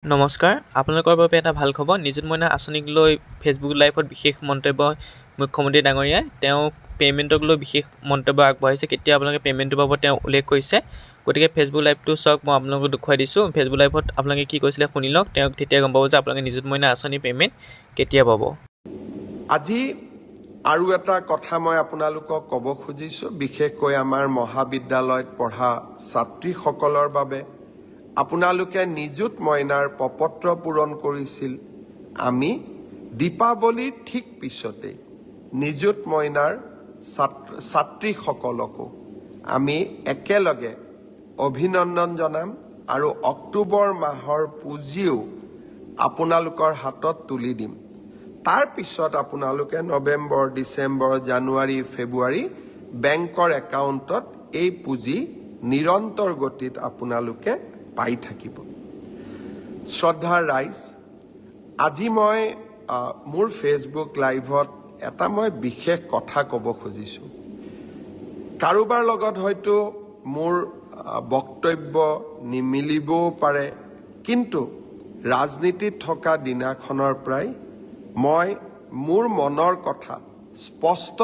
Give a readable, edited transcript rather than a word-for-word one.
নমস্কাৰ, আপোনালোকৰ বাবে এটা ভাল খবৰ। নিযুত মইনা আঁচনিক লৈ ফেচবুক লাইভত বিশেষ মন্তব্য মুখ্যমন্ত্ৰী ডাঙৰীয়াই তেওঁ পে'মেণ্টক লৈ বিশেষ মন্তব্য আগবঢ়াইছে। কেতিয়া আপোনালোকে পে'মেণ্টটো পাব তেওঁ উল্লেখ কৰিছে। গতিকে ফেচবুক লাইভটো চাওক, মই আপোনালোকক দেখুৱাই দিছোঁ। ফেচবুক লাইভত আপোনালোকে কি কৈছিলে শুনি লওক, তেওঁক তেতিয়া গম পাব যে আপোনালোকে নিযুত মইনা আঁচনি পে'মেণ্ট কেতিয়া পাব। আজি আৰু এটা কথা মই আপোনালোকক ক'ব খুজিছোঁ, বিশেষকৈ আমাৰ মহাবিদ্যালয়ত পঢ়া ছাত্ৰীসকলৰ বাবে। আপোনালোকে নিযুত মইনাৰ প্ৰপত্ৰ পূৰণ কৰিছিল। আমি দীপাৱলীৰ ঠিক পিছতে নিযুত মইনাৰ ছাত্ৰীসকলকো আমি একেলগে অভিনন্দন জনাম আৰু অক্টোবৰ মাহৰ পুঁজিও আপোনালোকৰ হাতত তুলি দিম। তাৰ পিছত আপোনালোকে নৱেম্বৰ, ডিচেম্বৰ, জানুৱাৰী, ফেব্ৰুৱাৰী বেংকৰ একাউণ্টত এই পুঁজি নিৰন্তৰ গতিত আপোনালোকে পাই থাকিব। শ্ৰদ্ধাৰ ৰাইজ, আজি মই মোৰ ফেচবুক লাইভত এটা মই বিশেষ কথা ক'ব খুজিছোঁ। কাৰোবাৰ লগত হয়তো মোৰ বক্তব্য নিমিলিবও পাৰে, কিন্তু ৰাজনীতিত থকা দিনাখনৰ পৰাই মই মোৰ মনৰ কথা স্পষ্ট